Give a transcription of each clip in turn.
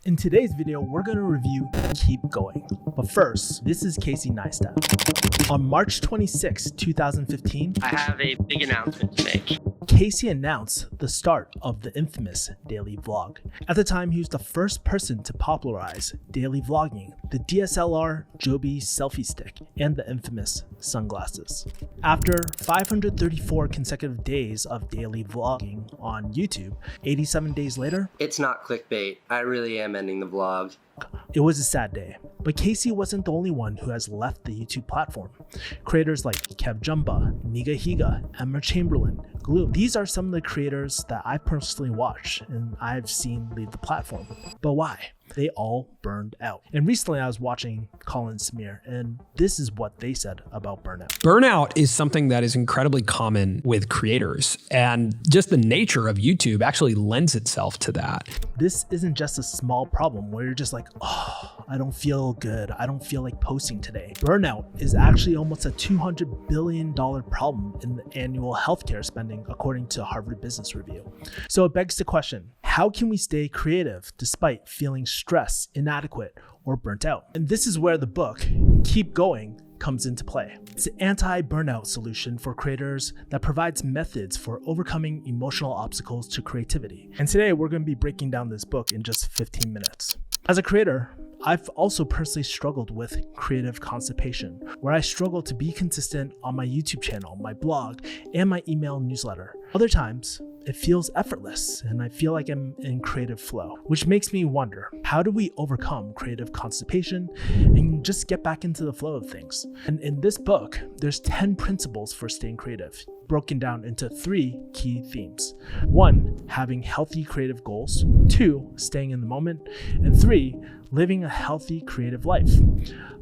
In today's video, we're going to review Keep Going. But first, this is Casey Neistat. On March 26, 2015, I have a big announcement to make. Casey announced the start of the infamous daily vlog. At the time, he was the first person to popularize daily vlogging, the DSLR Joby selfie stick, and the infamous sunglasses. After 534 consecutive days of daily vlogging on YouTube, 87 days later, It's not clickbait. I really am ending the vlog. it was a sad day. But Casey wasn't the only one who has left the YouTube platform. Creators like Kev Jumba, Niga Higa, Emma Chamberlain, Gloom. These are some of the creators that I personally watch and I've seen leave the platform. But why? They all burned out. And recently I was watching Colin Samir, and this is what they said about burnout. Burnout is something that is incredibly common with creators, and just the nature of YouTube actually lends itself to that. This isn't just a small problem where you're just like, oh, I don't feel good. I don't feel like posting today. Burnout is actually almost a $200 billion problem in the annual healthcare spending, according to Harvard Business Review. So it begs the question, how can we stay creative despite feeling stressed, inadequate, or burnt out? And this is where the book, Keep Going, comes into play. It's an anti-burnout solution for creators that provides methods for overcoming emotional obstacles to creativity. And today we're going to be breaking down this book in just 15 minutes. As a creator, I've also personally struggled with creative constipation, where I struggle to be consistent on my YouTube channel, my blog, and my email newsletter. Other times, it feels effortless and I feel like I'm in creative flow, which makes me wonder, how do we overcome creative constipation and just get back into the flow of things? And in this book, there's 10 principles for staying creative, broken down into 3 key themes. 1, having healthy creative goals. 2, staying in the moment. And 3, living a healthy creative life.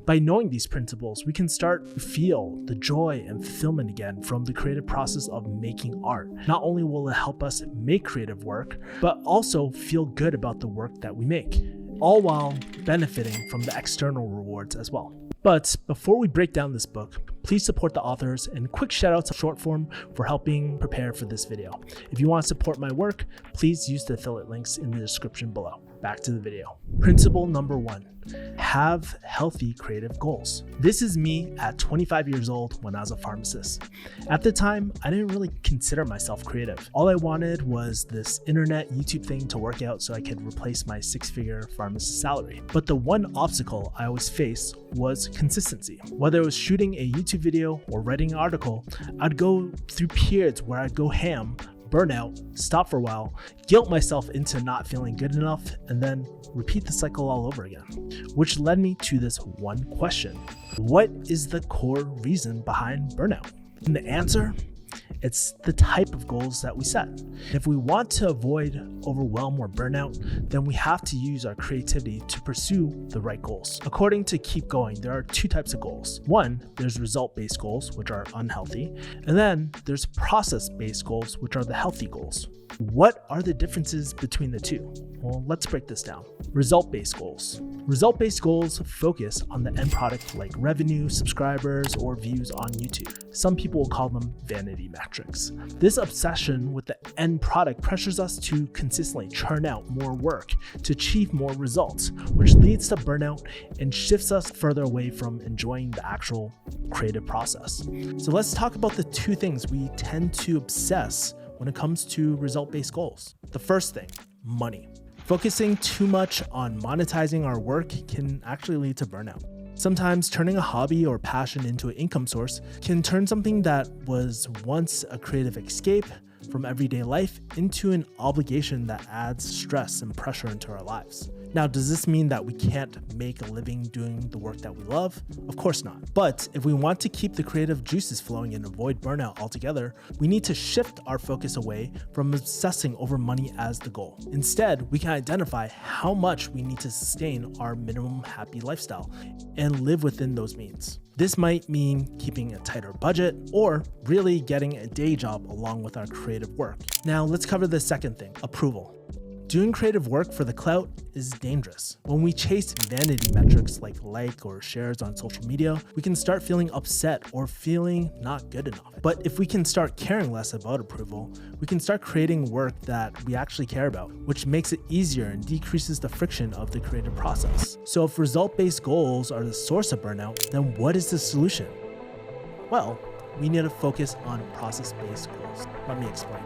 By knowing these principles, we can start to feel the joy and fulfillment again from the creative process of making art. Not only will it help us make creative work, but also feel good about the work that we make, all while benefiting from the external rewards as well. But before we break down this book, please support the authors, and quick shout out to Shortform for helping prepare for this video. If you want to support my work, please use the affiliate links in the description below. Back to the video. Principle number 1, have healthy creative goals. This is me at 25 years old when I was a pharmacist. At the time, I didn't really consider myself creative. All I wanted was this internet YouTube thing to work out so I could replace my 6-figure pharmacist salary. But the one obstacle I always faced was consistency. Whether it was shooting a YouTube video or writing an article, I'd go through periods where I'd go ham, burn out, stop for a while, guilt myself into not feeling good enough, and then repeat the cycle all over again. Which led me to this one question. What is the core reason behind burnout? And the answer? It's the type of goals that we set. If we want to avoid overwhelm or burnout, then we have to use our creativity to pursue the right goals. According to Keep Going, there are 2 types of goals. 1, there's result-based goals, which are unhealthy. And then there's process-based goals, which are the healthy goals. What are the differences between the 2? Well, let's break this down. Result-based goals. Result-based goals focus on the end product like revenue, subscribers, or views on YouTube. Some people will call them vanity metrics. This obsession with the end product pressures us to consistently churn out more work to achieve more results, which leads to burnout and shifts us further away from enjoying the actual creative process. So let's talk about the 2 things we tend to obsess when it comes to result-based goals. The first thing, money. Focusing too much on monetizing our work can actually lead to burnout. Sometimes turning a hobby or passion into an income source can turn something that was once a creative escape from everyday life into an obligation that adds stress and pressure into our lives. Now, does this mean that we can't make a living doing the work that we love? Of course not. But if we want to keep the creative juices flowing and avoid burnout altogether, we need to shift our focus away from obsessing over money as the goal. Instead, we can identify how much we need to sustain our minimum happy lifestyle and live within those means. This might mean keeping a tighter budget or really getting a day job along with our creative work. Now, let's cover the second thing, approval. Doing creative work for the clout is dangerous. When we chase vanity metrics like or shares on social media, we can start feeling upset or feeling not good enough. But if we can start caring less about approval, we can start creating work that we actually care about, which makes it easier and decreases the friction of the creative process. So if result-based goals are the source of burnout, then what is the solution? Well, we need to focus on process-based goals. Let me explain.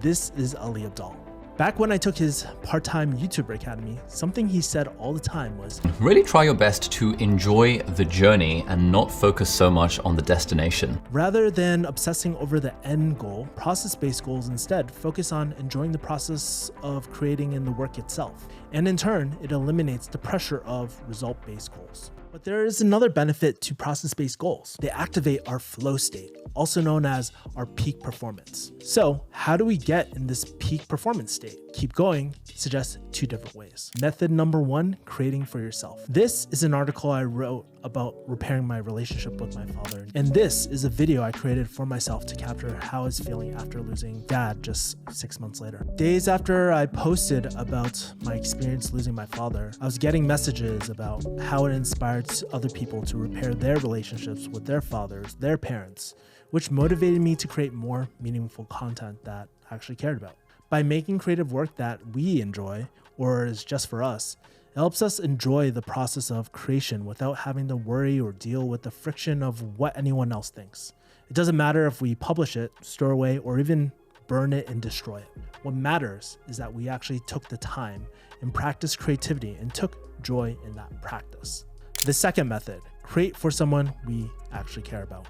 This is Ali Abdal. Back when I took his part-time YouTuber Academy, something he said all the time was, really try your best to enjoy the journey and not focus so much on the destination. Rather than obsessing over the end goal, process-based goals instead focus on enjoying the process of creating and the work itself. And in turn, it eliminates the pressure of result-based goals. But there is another benefit to process-based goals. They activate our flow state, also known as our peak performance. So how do we get in this peak performance state? Keep Going suggests 2 different ways. Method number 1, creating for yourself. This is an article I wrote about repairing my relationship with my father. And this is a video I created for myself to capture how I was feeling after losing dad just 6 months later. Days after I posted about my experience losing my father, I was getting messages about how it inspired other people to repair their relationships with their fathers, their parents, which motivated me to create more meaningful content that I actually cared about. By making creative work that we enjoy, or is just for us, it helps us enjoy the process of creation without having to worry or deal with the friction of what anyone else thinks. It doesn't matter if we publish it, store away, or even burn it and destroy it. What matters is that we actually took the time and practiced creativity and took joy in that practice. The second method, create for someone we actually care about.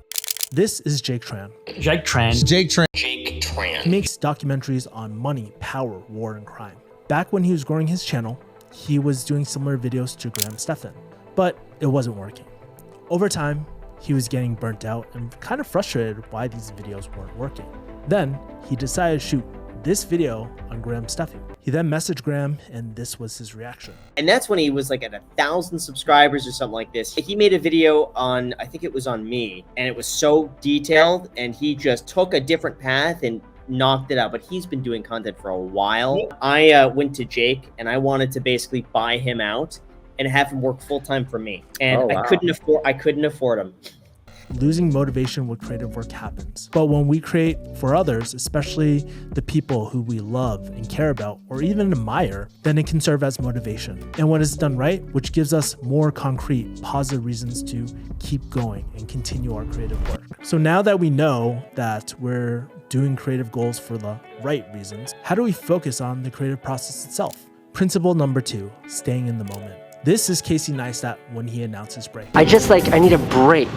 This is Jake Tran. Jake Tran. He makes documentaries on money, power, war, and crime. Back when he was growing his channel, he was doing similar videos to Graham Stephan, but it wasn't working. Over time, he was getting burnt out and kind of frustrated why these videos weren't working. Then he decided to shoot this video on Graham Stephan. He then messaged Graham, and this was his reaction. And that's when he was like at 1,000 subscribers or something like this. He made a video on, I think it was on me, and it was so detailed, and he just took a different path and knocked it out. But he's been doing content for a while. I went to Jake, and I wanted to basically buy him out and have him work full-time for me. And I couldn't afford him. Losing motivation with creative work happens. But when we create for others, especially the people who we love and care about or even admire, then it can serve as motivation. And when it's done right, which gives us more concrete, positive reasons to keep going and continue our creative work. So now that we know that we're doing creative goals for the right reasons, how do we focus on the creative process itself? Principle number 2, staying in the moment. This is Casey Neistat when he announced his break. I need a break.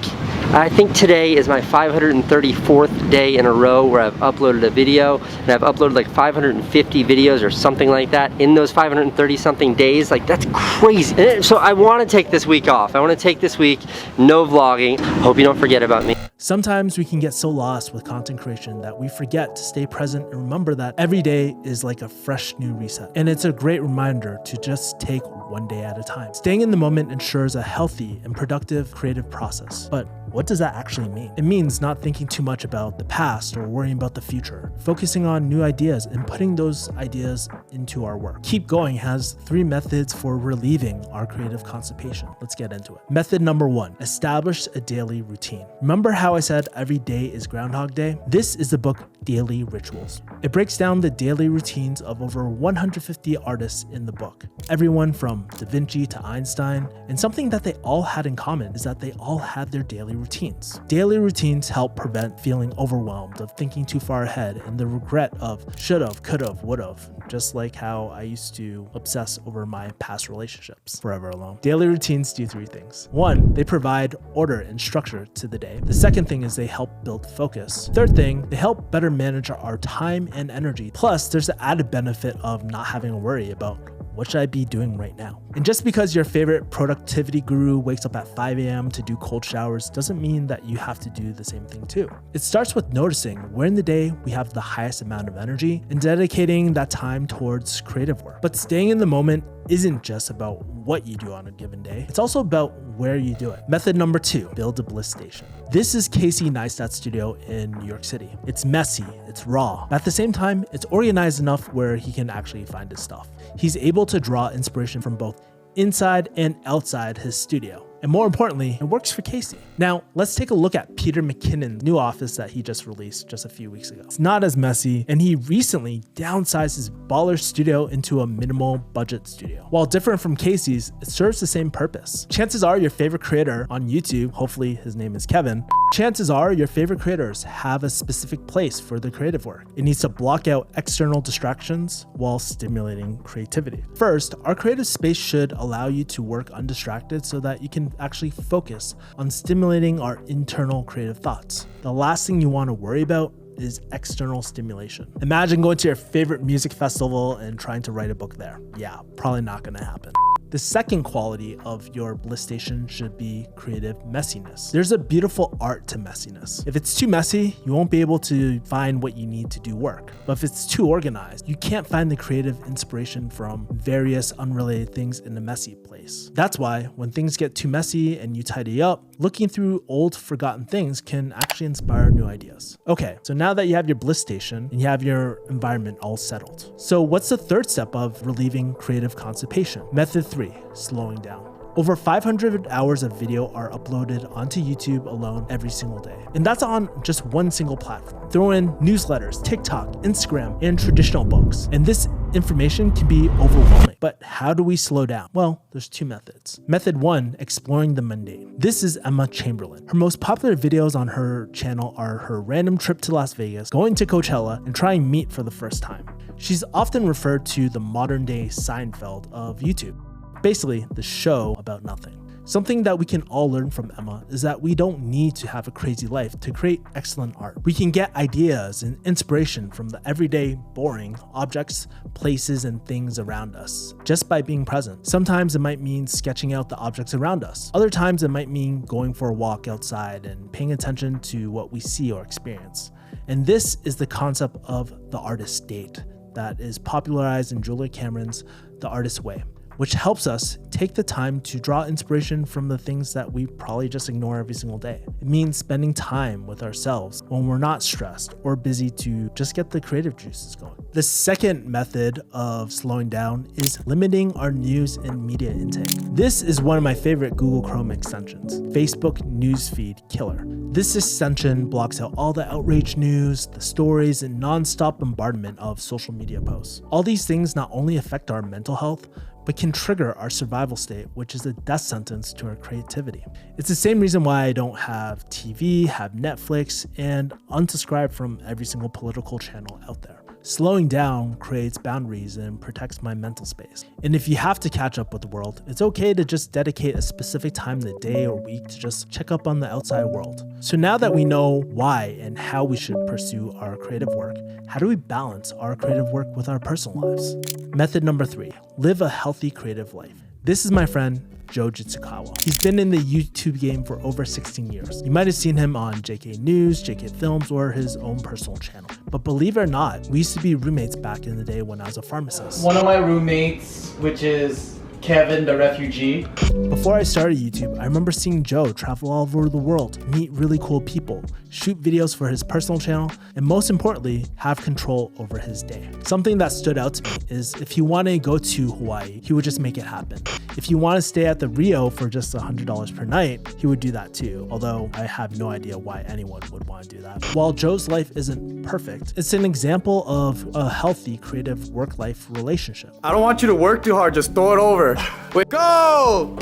I think today is my 534th day in a row where I've uploaded a video, and I've uploaded like 550 videos or something like that in those 530 something days. Like, that's crazy. And so I want to take this week off. I want to take this week, no vlogging. Hope you don't forget about me. Sometimes we can get so lost with content creation that we forget to stay present and remember that every day is like a fresh new reset. And it's a great reminder to just take one day at a time. Staying in the moment ensures a healthy and productive creative process. But what does that actually mean? It means not thinking too much about the past or worrying about the future, focusing on new ideas and putting those ideas into our work. Keep Going has 3 methods for relieving our creative constipation. Let's get into it. Method number 1, establish a daily routine. Remember how I said every day is Groundhog Day? This is the book Daily Rituals. It breaks down the daily routines of over 150 artists in the book. Everyone from Da Vinci to Einstein, and something that they all had in common is that they all had their daily routines. Daily routines help prevent feeling overwhelmed, of thinking too far ahead, and the regret of should've, could've, would've, just like how I used to obsess over my past relationships forever alone. Daily routines do 3 things. 1, they provide order and structure to the day. The second thing is they help build focus. Third thing, they help better manage our time and energy. Plus, there's the added benefit of not having to worry about what should I be doing right now? And just because your favorite productivity guru wakes up at 5 a.m. to do cold showers doesn't mean that you have to do the same thing too. It starts with noticing where in the day we have the highest amount of energy and dedicating that time towards creative work. But staying in the moment isn't just about what you do on a given day, it's also about where you do it. Method number 2, build a bliss station. This is Casey Neistat's studio in New York City. It's messy, it's raw, but at the same time, it's organized enough where he can actually find his stuff. He's able to draw inspiration from both inside and outside his studio. And more importantly, it works for Casey. Now, let's take a look at Peter McKinnon's new office that he just released just a few weeks ago. It's not as messy, and he recently downsized his baller studio into a minimal budget studio. While different from Casey's, it serves the same purpose. Chances are your favorite creator on YouTube, hopefully his name is Kevin, chances are your favorite creators have a specific place for their creative work. It needs to block out external distractions while stimulating creativity. First, our creative space should allow you to work undistracted so that you can actually focus on stimulating our internal creative thoughts. The last thing you want to worry about is external stimulation. Imagine going to your favorite music festival and trying to write a book there. Yeah, probably not gonna happen. The second quality of your bliss station should be creative messiness. There's a beautiful art to messiness. If it's too messy, you won't be able to find what you need to do work. But if it's too organized, you can't find the creative inspiration from various unrelated things in a messy place. That's why when things get too messy and you tidy up, looking through old forgotten things can actually inspire new ideas. Okay, so now that you have your bliss station and you have your environment all settled. So what's the third step of relieving creative constipation? Method 3, slowing down. Over 500 hours of video are uploaded onto YouTube alone every single day. And that's on just one single platform. Throw in newsletters, TikTok, Instagram, and traditional books. And this information can be overwhelming. But how do we slow down? Well, there's 2 methods. Method 1, exploring the mundane. This is Emma Chamberlain. Her most popular videos on her channel are her random trip to Las Vegas, going to Coachella, and trying meat for the first time. She's often referred to the modern day Seinfeld of YouTube. Basically, the show about nothing. Something that we can all learn from Emma is that we don't need to have a crazy life to create excellent art. We can get ideas and inspiration from the everyday, boring objects, places, and things around us just by being present. Sometimes it might mean sketching out the objects around us. Other times it might mean going for a walk outside and paying attention to what we see or experience. And this is the concept of the artist's date that is popularized in Julia Cameron's The Artist's Way, which helps us take the time to draw inspiration from the things that we probably just ignore every single day. It means spending time with ourselves when we're not stressed or busy to just get the creative juices going. The second method of slowing down is limiting our news and media intake. This is one of my favorite Google Chrome extensions, Facebook Newsfeed Killer. This extension blocks out all the outrage news, the stories, and non-stop bombardment of social media posts. All these things not only affect our mental health, but can trigger our survival state, which is a death sentence to our creativity. It's the same reason why I don't have TV, have Netflix, and unsubscribe from every single political channel out there. Slowing down creates boundaries and protects my mental space. And if you have to catch up with the world, it's okay to just dedicate a specific time in the day or week to just check up on the outside world. So now that we know why and how we should pursue our creative work, how do we balance our creative work with our personal lives? Method number 3, live a healthy creative life. This is my friend, Joe Jitsukawa. He's been in the YouTube game for over 16 years. You might have seen him on JK News, JK Films, or his own personal channel. But believe it or not, we used to be roommates back in the day when I was a pharmacist. One of my roommates, which is Kevin, the refugee. Before I started YouTube, I remember seeing Joe travel all over the world, meet really cool people, shoot videos for his personal channel, and most importantly, have control over his day. Something that stood out to me is if he wanted to go to Hawaii, he would just make it happen. If he wanted to stay at the Rio for just $100 per night, he would do that too, although I have no idea why anyone would want to do that. While Joe's life isn't perfect, it's an example of a healthy creative work-life relationship. I don't want you to work too hard, just throw it over. Wait, go!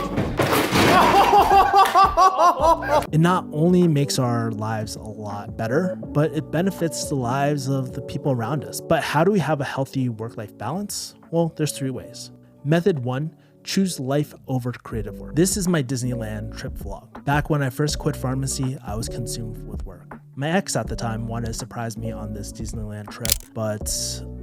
It not only makes our lives a lot better, but it benefits the lives of the people around us. But how do we have a healthy work-life balance? Well, there's 3 ways. Method 1, choose life over creative work. This is my Disneyland trip vlog. Back when I first quit pharmacy, I was consumed with work. My ex at the time wanted to surprise me on this Disneyland trip, but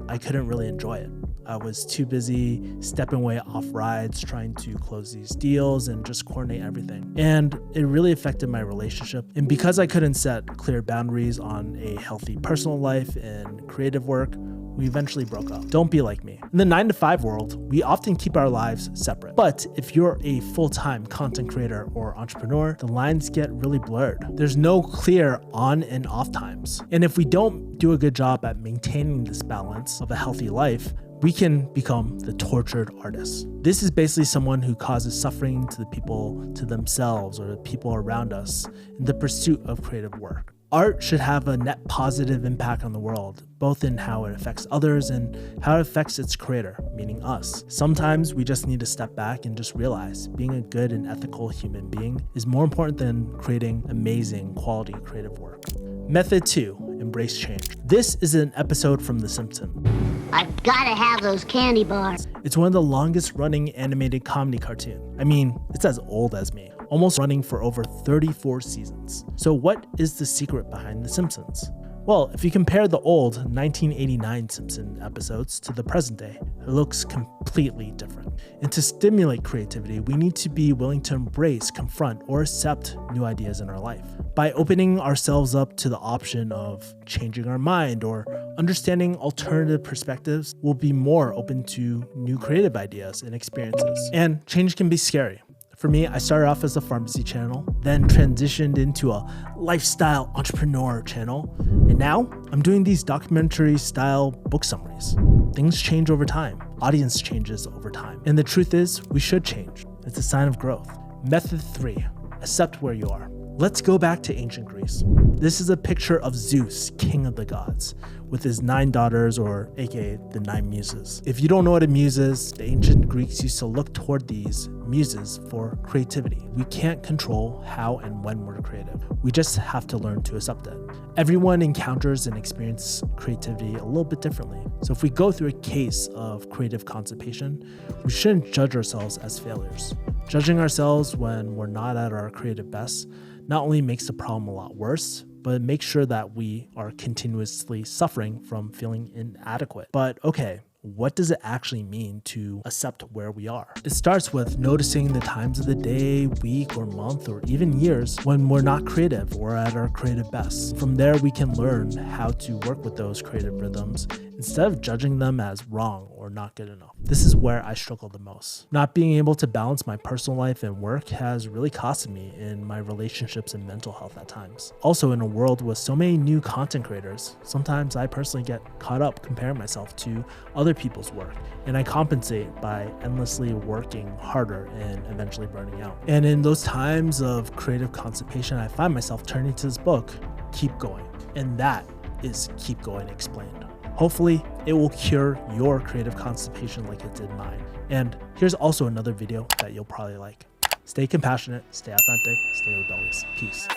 I couldn't really enjoy it. I was too busy stepping away off rides, trying to close these deals and just coordinate everything. And it really affected my relationship. And because I couldn't set clear boundaries on a healthy personal life and creative work, We eventually broke up. Don't be like me. In the 9-to-5 world, we often keep our lives separate. But if you're a full-time content creator or entrepreneur, the lines get really blurred. There's no clear on and off times. And if we don't do a good job at maintaining this balance of a healthy life, we can become the tortured artist. This is basically someone who causes suffering to the people, to themselves, or the people around us in the pursuit of creative work. Art should have a net positive impact on the world, both in how it affects others and how it affects its creator, meaning us. Sometimes we just need to step back and just realize being a good and ethical human being is more important than creating amazing quality creative work. Method 2, embrace change. This is an episode from The Simpsons. I've gotta have those candy bars. It's one of the longest running animated comedy cartoons. I mean, it's as old as me, almost running for over 34 seasons. So what is the secret behind The Simpsons? Well, if you compare the old 1989 Simpson episodes to the present day, it looks completely different. And to stimulate creativity, we need to be willing to embrace, confront, or accept new ideas in our life. By opening ourselves up to the option of changing our mind or understanding alternative perspectives, we'll be more open to new creative ideas and experiences. And change can be scary. For me, I started off as a pharmacy channel, then transitioned into a lifestyle entrepreneur channel, and now I'm doing these documentary style book summaries. Things change over time, audience changes over time, and the truth is, we should change. It's a sign of growth. Method 3, accept where you are. Let's go back to ancient Greece. This is a picture of Zeus, king of the gods, with his 9 daughters, or aka the 9 muses. If you don't know what a muse is, the ancient Greeks used to look toward these muses for creativity. We can't control how and when we're creative. We just have to learn to accept it. Everyone encounters and experiences creativity a little bit differently. So if we go through a case of creative constipation, we shouldn't judge ourselves as failures. Judging ourselves when we're not at our creative best not only makes the problem a lot worse, but it makes sure that we are continuously suffering from feeling inadequate. But okay, what does it actually mean to accept where we are? It starts with noticing the times of the day, week, or month, or even years when we're not creative or at our creative best. From there, we can learn how to work with those creative rhythms instead of judging them as wrong or not good enough. This is where I struggle the most. Not being able to balance my personal life and work has really costed me in my relationships and mental health at times. Also, in a world with so many new content creators, sometimes I personally get caught up comparing myself to other people's work, and I compensate by endlessly working harder and eventually burning out. And in those times of creative constipation, I find myself turning to this book, Keep Going. And that is Keep Going Explained. Hopefully, it will cure your creative constipation like it did mine. And here's also another video that you'll probably like. Stay compassionate, stay authentic, stay rebellious. Peace.